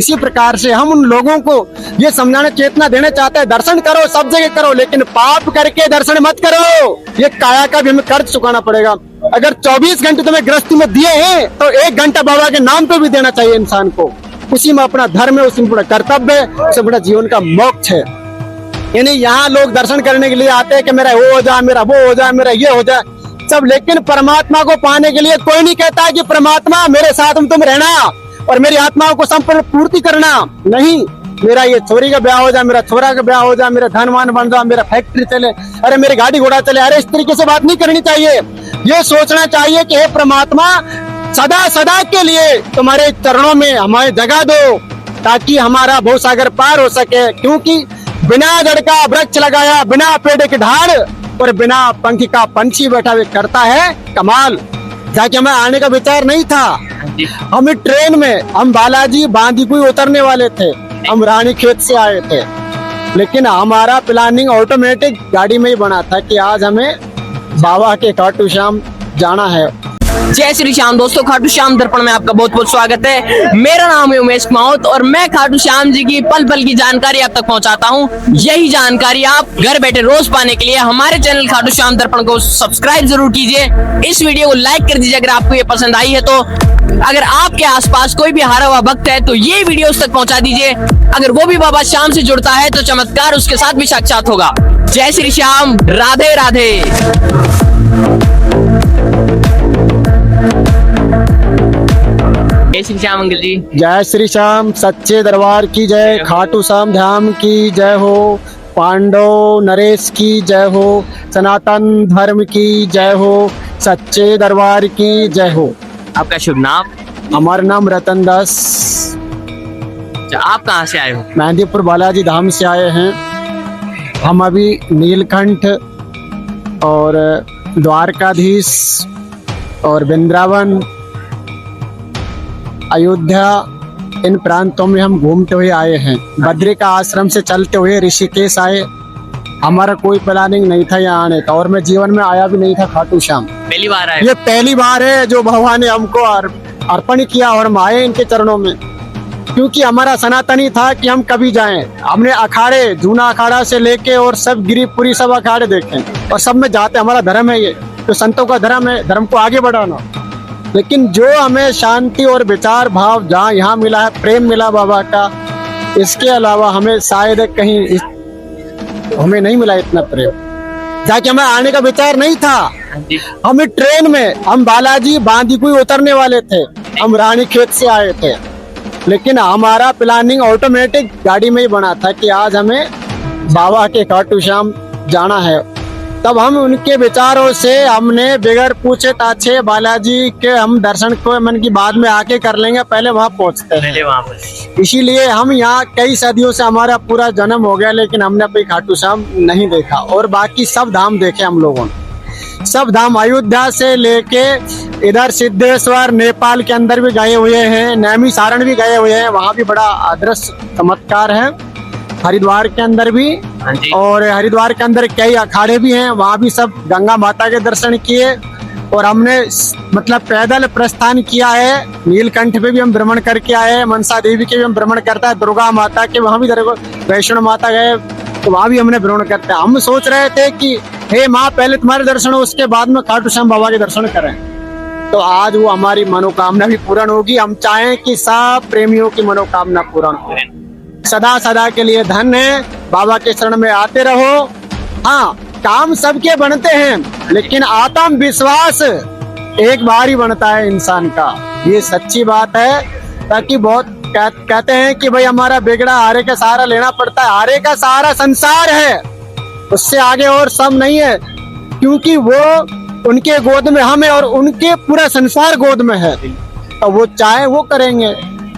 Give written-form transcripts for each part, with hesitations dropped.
इसी प्रकार से हम उन लोगों को ये समझाने चेतना देना चाहते हैं, दर्शन करो, सब जगह करो, लेकिन पाप करके दर्शन मत करो। ये काया का भी हमें कर्ज चुकाना पड़ेगा। अगर 24 घंटे तुम्हें गृहस्थी में दिए हैं तो 1 घंटा बाबा के नाम पे भी देना चाहिए इंसान को। उसी में अपना धर्म है, उसी में अपना कर्तव्य है, उसी में अपना जीवन का मोक्ष है। यानी यहाँ लोग दर्शन करने के लिए आते हैं कि मेरा वो हो जाए, मेरा वो हो जाए, मेरा ये हो जाए सब, लेकिन परमात्मा को पाने के लिए कोई नहीं कहता है कि परमात्मा मेरे साथ में तुम रहना और मेरी आत्माओं को संपूर्ण पूर्ति करना। नहीं, मेरा ये छोरी का ब्याह हो जाए, मेरा छोरा का ब्याह हो जाए, मेरा धनवान बन जाए, मेरा फैक्ट्री चले, अरे मेरी गाड़ी घोड़ा चले, अरे इस तरीके से बात नहीं करनी चाहिए। ये सोचना चाहिए कि हे परमात्मा, सदा सदा के लिए तुम्हारे चरणों में हमें जगह दो ताकि हमारा भवसागर पार हो सके। क्योंकि बिना जड़ का वृक्ष लगाया, बिना पेड़ की ढाल और बिना पंख का पंछी बैठा हुए करता है कमाल। जाके हमें आने का विचार नहीं था। हम ट्रेन में, हम बालाजी बांदीकुई उतरने वाले थे, हम रानीखेत से आए थे, लेकिन हमारा प्लानिंग ऑटोमेटिक गाड़ी में ही बना था कि आज हमें बाबा के खाटू श्याम जाना है। जय श्री श्याम दोस्तों, खाटू श्याम दर्पण में आपका बहुत बहुत स्वागत है। मेरा नाम है उमेश माउत और मैं खाटू श्याम जी की पल पल की जानकारी आप तक पहुंचाता हूं। यही जानकारी आप घर बैठे रोज पाने के लिए हमारे चैनल खाटू श्याम दर्पण को सब्सक्राइब जरूर कीजिए। इस वीडियो को लाइक कर दीजिए अगर आपको ये पसंद आई है तो। अगर आपके आसपास कोई भी हारा हुआ भक्त है तो ये वीडियो उस तक पहुंचा दीजिए। अगर वो भी बाबा श्याम से जुड़ता है तो चमत्कार उसके साथ भी साक्षात होगा। जय श्री श्याम, राधे राधे। जय श्री श्याम अंकल जी। जय श्री श्याम, सच्चे दरबार की जय, खाटू श्याम धाम की जय हो, पांडव नरेश की जय हो, सनातन धर्म की जय हो, सच्चे दरबार की जय हो। आपका शुभ नाम? हमारा नाम रतन दास। आप कहाँ से आए हो? मेहंदीपुर बालाजी धाम से आए हैं। हम अभी नीलकंठ और द्वारकाधीश और वृंदावन, अयोध्या, इन प्रांतों में हम घूमते हुए आए हैं। बद्री का आश्रम से चलते हुए ऋषिकेश आए। हमारा कोई प्लानिंग नहीं था यहाँ आने का और मैं जीवन में आया भी नहीं था खाटू श्याम। पहली बार आए? ये पहली बार है जो भगवान ने हमको अर्पण किया और हम आए इनके चरणों में। क्योंकि हमारा सनातनी था कि हम कभी जाएं। हमने अखाड़े, जूना अखाड़ा से लेके और सब गिरिपुरी सब अखाड़े देखे और सब में जाते। हमारा धर्म है ये, तो संतों का धर्म है, धर्म को आगे बढ़ाना। लेकिन जो हमें शांति और विचार भाव जहाँ यहाँ मिला है, प्रेम मिला बाबा का, इसके अलावा हमें शायद कहीं हमें नहीं मिला इतना प्रेम। जाके हमें आने का विचार नहीं था। हम ट्रेन में, हम बालाजी बांदीकुई उतरने वाले थे, हम रानीखेत से आए थे, लेकिन हमारा प्लानिंग ऑटोमेटिक गाड़ी में ही बना था कि आज हमें बाबा के खाटू श्याम जाना है। तब हम उनके विचारों से हमने बगैर पूछे ताछे बालाजी के हम दर्शन को मन की बाद में आके कर लेंगे, पहले वहाँ पहुँचते हैं। इसीलिए हम यहाँ कई सदियों से हमारा पूरा जन्म हो गया, लेकिन हमने अपनी खाटू श्याम नहीं देखा। और बाकी सब धाम देखे हम लोगों ने, सब धाम अयोध्या से लेके इधर सिद्धेश्वर, नेपाल के अंदर भी गए हुए हैं, नैमी सारण भी गए हुए हैं, वहाँ भी बड़ा अदृश्य चमत्कार है। हरिद्वार के अंदर भी, और हरिद्वार के अंदर कई अखाड़े भी हैं, वहाँ भी सब गंगा माता के दर्शन किए। और हमने मतलब पैदल प्रस्थान किया है। नीलकंठ पे भी हम भ्रमण करके आए हैं, मनसा देवी के भी हम भ्रमण करता है, दुर्गा माता के वहाँ भी, वैष्णो माता गए तो वहाँ भी हमने भ्रमण करते हैं। हम सोच रहे थे कि हे माँ, पहले तुम्हारे दर्शन हो, उसके बाद में खाटू श्याम बाबा के दर्शन करें। तो आज वो हमारी मनोकामना भी पूर्ण होगी। हम चाहें कि सब प्रेमियों की मनोकामना पूर्ण हो। सदा सदा के लिए धन्य है, बाबा के शरण में आते रहो। हाँ, काम सबके बनते हैं, लेकिन आत्म विश्वास एक बार ही बनता है इंसान का। ये सच्ची बात है। ताकि बहुत कहते हैं कि भाई हमारा बिगड़ा हारे का सहारा लेना पड़ता है। हारे का सहारा संसार है, उससे आगे और सब नहीं है। क्योंकि वो उनके गोद में हम है और उनके पूरा संसार गोद में है। तो वो चाहे वो करेंगे,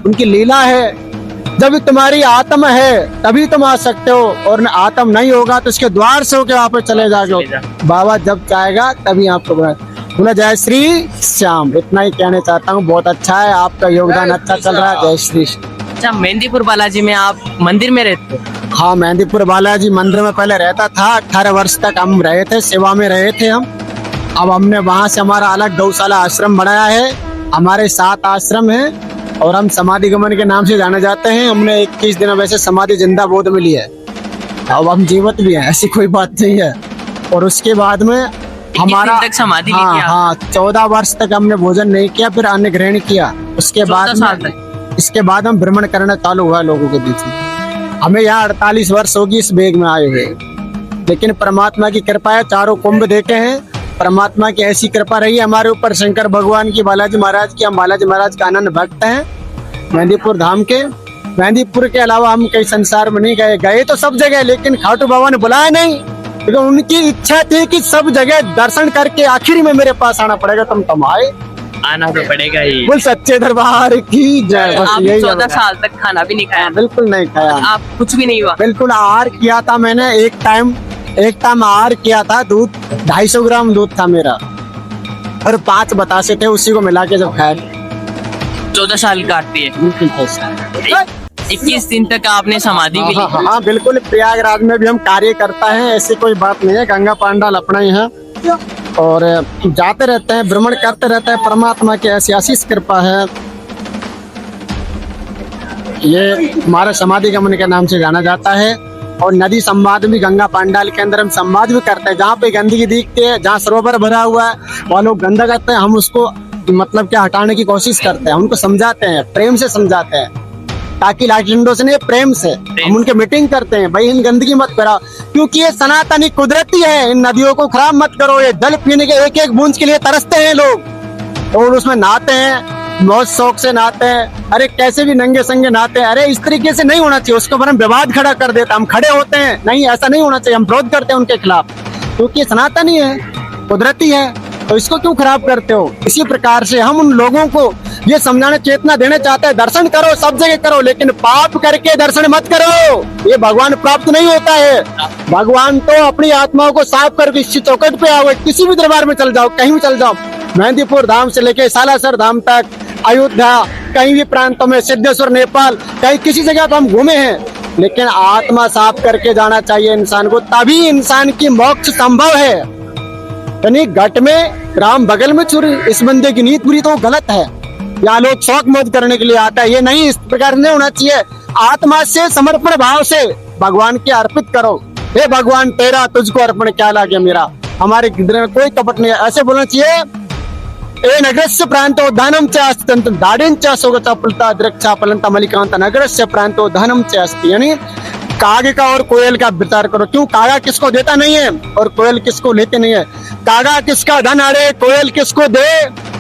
उनकी लीला है। जब तुम्हारी आत्म है तभी तुम आ सकते हो, और आत्म नहीं होगा तो उसके द्वार से होके वापस चले जाओगे। बाबा जब चाहेगा तभी आपको बोला। जय श्री श्याम, इतना ही कहना चाहता हूँ। बहुत अच्छा है, आपका योगदान अच्छा चल रहा है। जय श्री श्याम। अच्छा, मेहंदीपुर बालाजी में आप मंदिर में रहते हो? हाँ, मेहंदीपुर बालाजी मंदिर में पहले रहता था। 18 वर्ष तक हम रहे थे, सेवा में रहे थे हम। अब हमने वहाँ से हमारा अलग गौशाला आश्रम बनाया है। हमारे 7 आश्रम हैं और हम समाधि गमन के नाम से जाने जाते हैं। हमने 21 दिन वैसे समाधि जिंदा बोध में ली है, अब हम जीवित भी हैं, ऐसी कोई बात नहीं है। और उसके बाद में हमारा तक समाधि ली हाँ थी आपने? हाँ 14 वर्ष तक हमने भोजन नहीं किया, फिर अन्न ग्रहण किया। उसके 14 बाद साल में इसके बाद हम भ्रमण करना चालू हुआ लोगों के बीच में। हमें यहाँ 48 वर्ष होगी इस बेग में आए हुए, लेकिन परमात्मा की कृपा है, चारों कुंभ देखे हैं। परमात्मा की ऐसी कृपा रही है हमारे ऊपर, शंकर भगवान की, बालाजी महाराज की। हम बालाजी महाराज का आनंद भक्त हैं मेहंदीपुर धाम के। मेहंदीपुर के अलावा हम कई संसार में नहीं गए, गए तो सब जगह, लेकिन खाटू बाबा ने बुलाया नहीं, क्योंकि उनकी इच्छा थी कि सब जगह दर्शन करके आखिर में मेरे पास आना पड़ेगा। तुम आए, आना तो पड़ेगा ही। बोल सच्चे दरबार की जय। बस आप यही 14 है। साल तक खाना भी नहीं खाया? बिल्कुल नहीं खाया, आप कुछ भी नहीं हुआ? बिल्कुल आहार किया था मैंने। एक टाइम आहार किया था, दूध 250 ग्राम दूध था मेरा, और 5 बतासे थे, उसी को मिला के जब खाया। 14 साल काटती है। 21 दिन तक आपने समाधि भी हाँ, ली। हाँ बिल्कुल। प्रयागराज में भी हम कार्य करता है, ऐसी कोई बात नहीं है। गंगा पांडाल अपना ही है और जाते रहते हैं, भ्रमण करते रहते हैं। परमात्मा की ऐसी आशीष कृपा है। ये हमारे समाधि गमन के नाम से जाना जाता है। और नदी संवाद भी गंगा पांडाल के अंदर हम संवाद भी करते हैं। जहाँ पे गंदगी दिखती है, जहाँ सरोवर भरा हुआ है, वहाँ लोग गंदा करते हैं, हम उसको मतलब क्या हटाने की कोशिश करते हैं, उनको समझाते हैं, प्रेम से समझाते हैं, ताकि लाठी डंडों से नहीं, प्रेम से हम उनके मीटिंग करते हैं। भाई इन गंदगी मत कराओ, क्योंकि ये सनातनी कुदरती है। इन नदियों को खराब मत करो। ये जल पीने के एक एक बूंद के लिए तरसते हैं लोग, और उसमें नहाते हैं, बहुत शौक से नहाते हैं। अरे कैसे भी नंगे संगे नहाते हैं। अरे इस तरीके से नहीं होना चाहिए, उसके ऊपर हम विवाद खड़ा कर देते, हम खड़े होते हैं, नहीं ऐसा नहीं होना चाहिए, हम विरोध करते हैं उनके खिलाफ, क्योंकि ये सनातनी है, कुदरती है, तो इसको क्यों खराब करते हो। इसी प्रकार से हम उन लोगों को ये समझाने चेतना देना चाहते हैं, दर्शन करो, सब जगह करो, लेकिन पाप करके दर्शन मत करो, ये भगवान प्राप्त नहीं होता है। भगवान तो अपनी आत्माओं को साफ करके इसी चौकट पे आओ, किसी भी दरबार में चल जाओ, कहीं भी चल जाओ, मेहंदीपुर धाम से लेके सालासर धाम तक, अयोध्या, कहीं भी प्रांतों में, सिद्धेश्वर नेपाल, कहीं किसी जगह तो हम घूमे हैं, लेकिन आत्मा साफ करके जाना चाहिए इंसान को, तभी इंसान की मोक्ष संभव है। यानी घट में राम बगल में छुरी, इस बंदे की नीयत बुरी तो गलत है। या लोग शौक मौज करने के लिए आता है, ये नहीं, इस प्रकार नहीं होना चाहिए। आत्मा से समर्पण भाव से भगवान के अर्पित करो। हे भगवान तेरा तुझको अर्पण क्या लागे मेरा, हमारे हृदय में कोई कपट नहीं है, ऐसे बोलना चाहिए। ए नगरस्य प्रांतो धनम च अस्ति दाड़िं च सोगचपलता द्रक्षा पलंता मलिकांत नगरस्य प्रांतो धनम च अस्ति। यानी कागे का और कोयल का विचार करो, क्यों कागा किसको देता नहीं है और कोयल किसको लेते नहीं है। कागा किसका धन अड़े, कोयल किसको दे,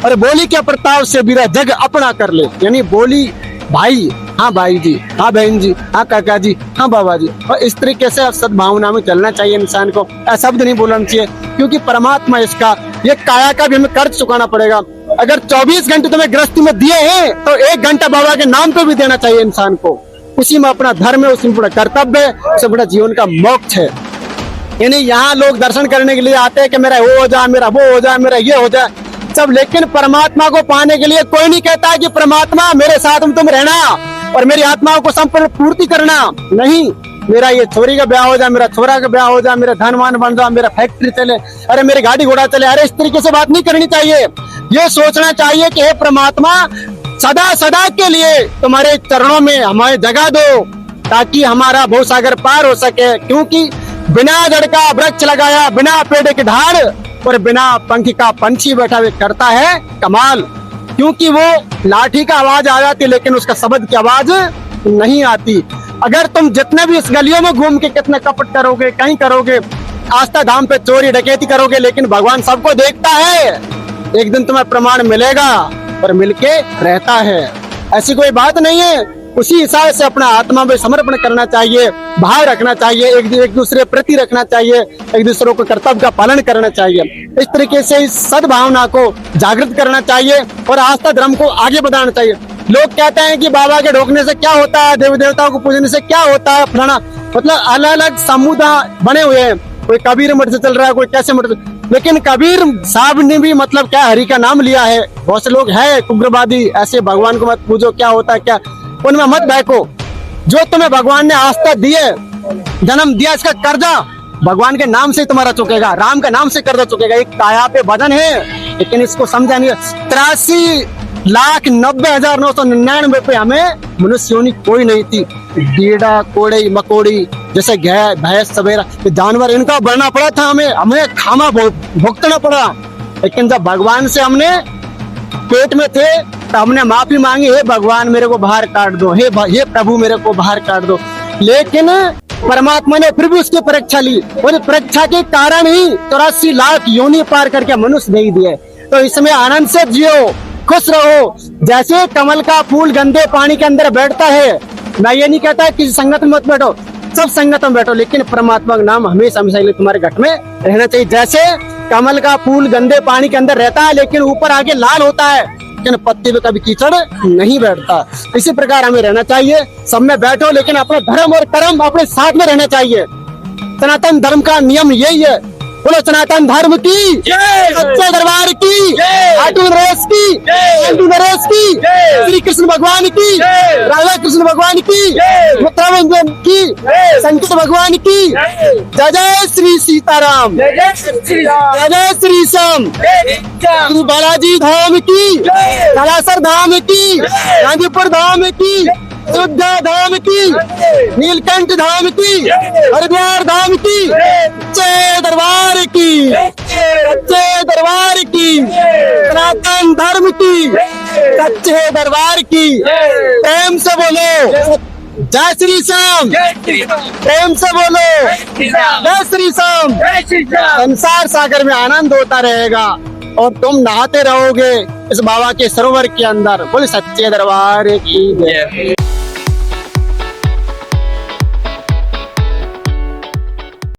और बोली के प्रताप से बीरा जग अपना कर ले। यानी बोली भाई, हाँ भाई जी, हाँ बहन जी, हाँ काका जी, हाँ बाबा जी, और इस तरीके से सद्भावना में चलना चाहिए इंसान को। शब्द नहीं बोलना चाहिए, क्योंकि परमात्मा इसका ये काया का भी हमें कर्ज चुकाना पड़ेगा। अगर 24 घंटे तुम्हें गृहस्थी में दिए हैं, तो 1 घंटा बाबा के नाम पे भी देना चाहिए इंसान को। उसी में अपना धर्म है, उसी में अपना कर्तव्य है, उससे बड़ा जीवन का मोक्ष है। यानी यहाँ लोग दर्शन करने के लिए आते हैं कि मेरा वो हो जाए, मेरा वो हो जाए, मेरा ये हो जाए सब, लेकिन परमात्मा को पाने के लिए कोई नहीं कहता कि परमात्मा मेरे साथ में तुम रहना और मेरी आत्माओं को संपूर्ण पूर्ति करना। नहीं, मेरा ये छोरी का ब्याह हो जाए, मेरा छोरा का ब्याह हो जाए, मेरा धनवान बन जाए, मेरा फैक्ट्री चले, अरे मेरी गाड़ी घोड़ा चले, अरे इस तरीके से बात नहीं करनी चाहिए। ये सोचना चाहिए कि हे परमात्मा सदा सदा के लिए तुम्हारे चरणों में हमें जगह दो, ताकि हमारा भवसागर पार हो सके। क्योंकि बिना जड़ का वृक्ष लगाया, बिना पेड़ की ढाल और बिना पंख का पंछी बैठा हुए करता है कमाल। क्योंकि वो लाठी का आवाज आ जाती, लेकिन उसका शब्द की आवाज नहीं आती। अगर तुम जितने भी इस गलियों में घूम के कितने कपट करोगे, कहीं करोगे, आस्था धाम पे चोरी डकैती करोगे, लेकिन भगवान सबको देखता है। एक दिन तुम्हें प्रमाण मिलेगा और मिलके रहता है, ऐसी कोई बात नहीं है। उसी हिसाब से अपना आत्मा में समर्पण करना चाहिए, भाव रखना चाहिए, एक दूसरे प्रति रखना चाहिए, एक दूसरे को कर्तव्य का पालन करना चाहिए। इस तरीके से इस सद्भावना को जागृत करना चाहिए और आस्था धर्म को आगे बढ़ाना चाहिए। लोग कहते हैं कि बाबा के ढोकने से क्या होता है, देवी देवताओं को पूजने से क्या होता है, फलाना, मतलब अलग अलग समुदाय बने हुए हैं। कोई कबीर मठ से चल रहा है, कोई कैसे मठ से, लेकिन कबीर साहब ने भी मतलब क्या हरि का नाम लिया है। बहुत से लोग हैं उग्रवादी, ऐसे भगवान को मत पूजो, क्या होता है क्या, उनमें मत बहको। जो तुम्हें भगवान ने आस्था दी है, जन्म दिया, इसका कर्जा भगवान के नाम से तुम्हारा चुकेगा, राम के नाम से कर्जा चुकेगा। एक काया पे वजन है, लेकिन इसको समझा नहीं। 83 1,90,999 पे हमें मनुष्य योनि कोई नहीं थी। कीड़ा कोड़े मकोड़ी जैसे गाय भैंस सवेरा ये जानवर इनका बनना पड़ा था, हमें खामा भुगतना पड़ा। लेकिन जब भगवान से हमने पेट में थे तो हमने माफी मांगी, हे भगवान मेरे को बाहर काट दो, हे प्रभु मेरे को बाहर काट दो। लेकिन परमात्मा ने फिर भी उसकी परीक्षा ली और परीक्षा के कारण ही 84 लाख योनि पार करके मनुष्य दे दिए। तो इसमें आनंद से जियो, खुश रहो। जैसे कमल का फूल गंदे पानी के अंदर बैठता है, मैं ये नहीं कहता किसी संगत में मत बैठो, सब संगत में बैठो, लेकिन परमात्मा का नाम हमेशा हमेशा तुम्हारे घट में रहना चाहिए। जैसे कमल का फूल गंदे पानी के अंदर रहता है लेकिन ऊपर आगे लाल होता है, लेकिन पत्ते पे कभी कीचड़ नहीं बैठता। इसी प्रकार हमें रहना चाहिए, सब में बैठो लेकिन अपना धर्म और कर्म अपने साथ में रहना चाहिए। सनातन धर्म का नियम यही है। बोलो सनातन धर्म की, सच्चे दरबार की, खाटू नरेश की, खाटू नरेश की, श्री कृष्ण भगवान की, राधा कृष्ण भगवान की, मित्रवंदन की, संकट भगवान की। जय जय श्री सीताराम, जय जय श्री श्याम, श्री बालाजी धाम की, कलासर धाम की, गांधीपुर धाम की, अयोध्या धाम की, नीलकंठ धाम की, हरिद्वार धाम की, सच्चे दरबार की, सच्चे दरबार की, सनातन धर्म की, सच्चे दरबार की। प्रेम से बोलो जय श्री श्याम, प्रेम से बोलो जय श्री श्याम। संसार सागर में आनंद होता रहेगा और तुम नहाते रहोगे इस बाबा के सरोवर के अंदर। बोले सच्चे दरबार की जय।